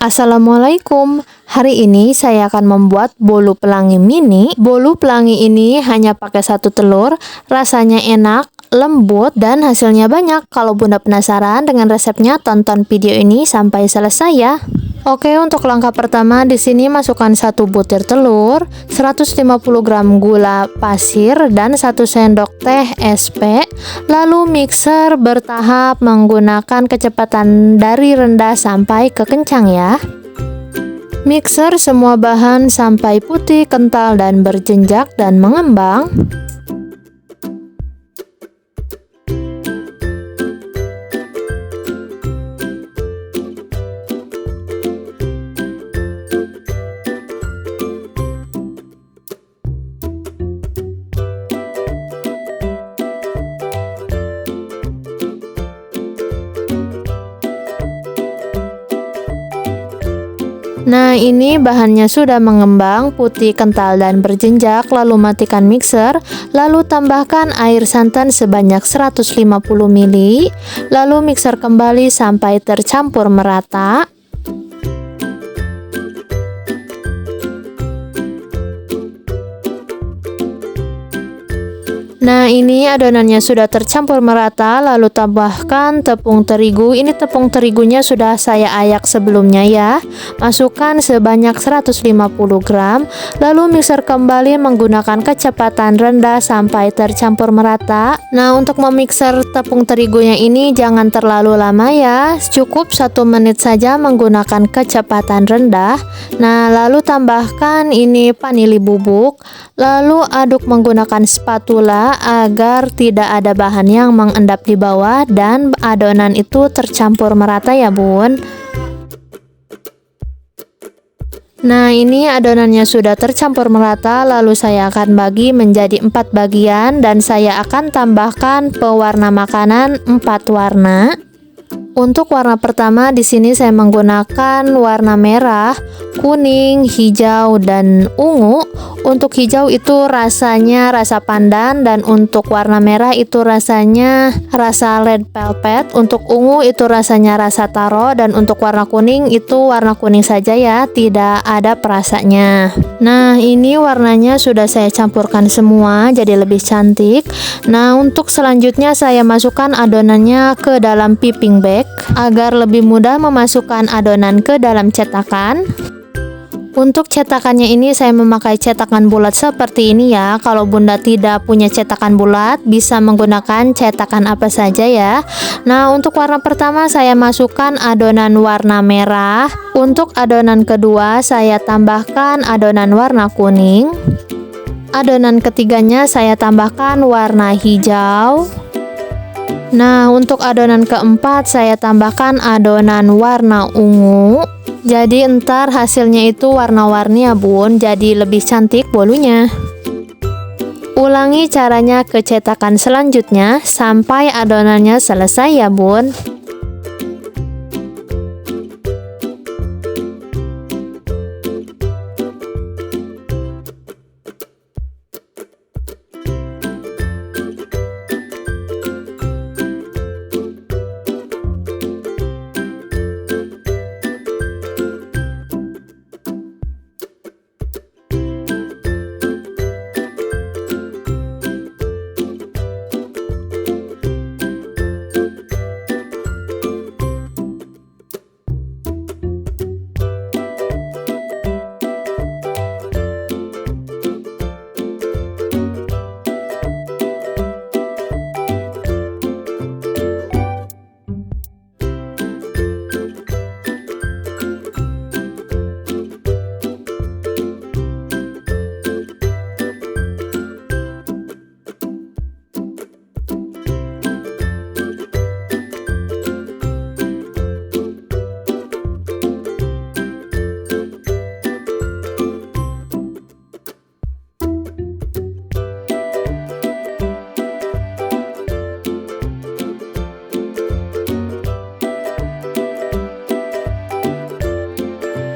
Assalamualaikum. Hari ini saya akan membuat bolu pelangi mini. Bolu pelangi ini hanya pakai 1 telur, rasanya enak, lembut, dan hasilnya banyak. Kalau Bunda penasaran dengan resepnya, tonton video ini sampai selesai ya. Oke, untuk langkah pertama di sini masukkan 1 butir telur, 150 gram gula pasir, dan 1 sendok teh SP. Lalu mixer bertahap menggunakan kecepatan dari rendah sampai ke kencang ya. Mixer semua bahan sampai putih, kental, dan berjenjak dan mengembang. Nah, ini bahannya sudah mengembang, putih, kental, dan berjenjak. Lalu matikan mixer, lalu tambahkan air santan sebanyak 150 ml. Lalu mixer kembali sampai tercampur merata. Nah, ini adonannya sudah tercampur merata, lalu tambahkan tepung terigu. Ini tepung terigunya sudah saya ayak sebelumnya ya. Masukkan sebanyak 150 gram, lalu mixer kembali menggunakan kecepatan rendah sampai tercampur merata. Nah, untuk memixer tepung terigunya ini jangan terlalu lama ya, cukup 1 menit saja menggunakan kecepatan rendah. Nah, lalu tambahkan ini vanili bubuk, lalu aduk menggunakan spatula agar tidak ada bahan yang mengendap di bawah dan adonan itu tercampur merata ya bun. Nah, ini adonannya sudah tercampur merata, lalu saya akan bagi menjadi 4 bagian dan saya akan tambahkan pewarna makanan 4 warna. Untuk warna pertama di sini saya menggunakan warna merah, kuning, hijau, dan ungu. Untuk hijau itu rasanya rasa pandan, dan untuk warna merah itu rasanya rasa red velvet. Untuk ungu itu rasanya rasa taro, dan untuk warna kuning itu warna kuning saja ya, tidak ada perasanya. Nah, ini warnanya sudah saya campurkan semua jadi lebih cantik. Nah, untuk selanjutnya saya masukkan adonannya ke dalam piping bag agar lebih mudah memasukkan adonan ke dalam cetakan. Untuk cetakannya ini saya memakai cetakan bulat seperti ini ya. Kalau Bunda tidak punya cetakan bulat, bisa menggunakan cetakan apa saja ya. Nah, untuk warna pertama saya masukkan adonan warna merah. Untuk adonan kedua saya tambahkan adonan warna kuning. Adonan ketiganya saya tambahkan warna hijau. Nah, untuk adonan keempat saya tambahkan adonan warna ungu. Jadi ntar hasilnya itu warna-warni ya bun, jadi lebih cantik bolunya. Ulangi caranya ke cetakan selanjutnya sampai adonannya selesai ya bun.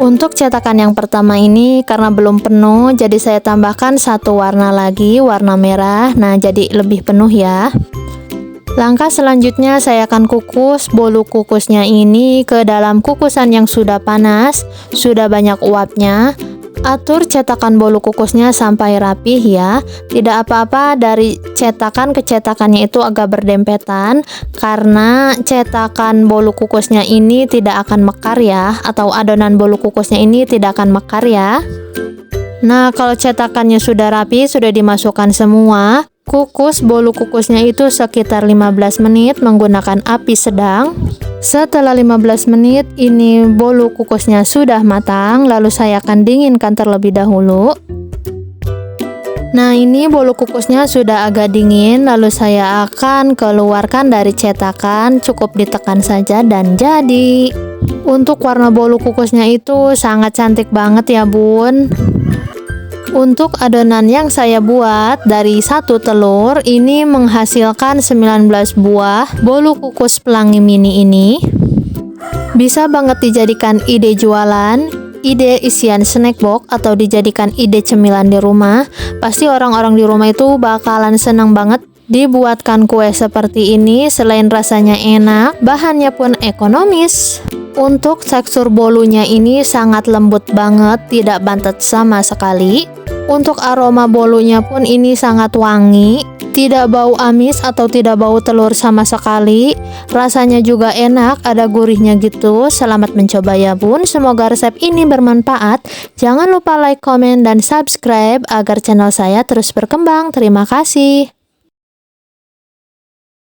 Untuk cetakan yang pertama ini karena belum penuh, jadi saya tambahkan 1 warna lagi, warna merah. Nah, jadi lebih penuh ya. Langkah selanjutnya saya akan kukus bolu kukusnya ini ke dalam kukusan yang sudah panas, sudah banyak uapnya. Atur cetakan bolu kukusnya sampai rapih ya. Tidak apa-apa dari cetakan ke cetakannya itu agak berdempetan, karena cetakan bolu kukusnya ini tidak akan mekar ya, atau adonan bolu kukusnya ini tidak akan mekar ya. Nah, kalau cetakannya sudah rapi, sudah dimasukkan semua, kukus bolu kukusnya itu sekitar 15 menit menggunakan api sedang. Setelah 15 menit ini bolu kukusnya sudah matang, lalu saya akan dinginkan terlebih dahulu. Nah, ini bolu kukusnya sudah agak dingin, lalu saya akan keluarkan dari cetakan, cukup ditekan saja dan jadi. Untuk warna bolu kukusnya itu sangat cantik banget ya bun. Untuk adonan yang saya buat dari 1 telur ini menghasilkan 19 buah bolu kukus pelangi mini ini. Bisa banget dijadikan ide jualan, ide isian snack box, atau dijadikan ide cemilan di rumah. Pasti orang-orang di rumah itu bakalan senang banget dibuatkan kue seperti ini. Selain rasanya enak, bahannya pun ekonomis. Untuk tekstur bolunya ini sangat lembut banget, tidak bantet sama sekali. Untuk aroma bolunya pun ini sangat wangi, tidak bau amis atau tidak bau telur sama sekali. Rasanya juga enak, ada gurihnya gitu. Selamat mencoba ya bun, semoga resep ini bermanfaat. Jangan lupa like, komen, dan subscribe agar channel saya terus berkembang. Terima kasih.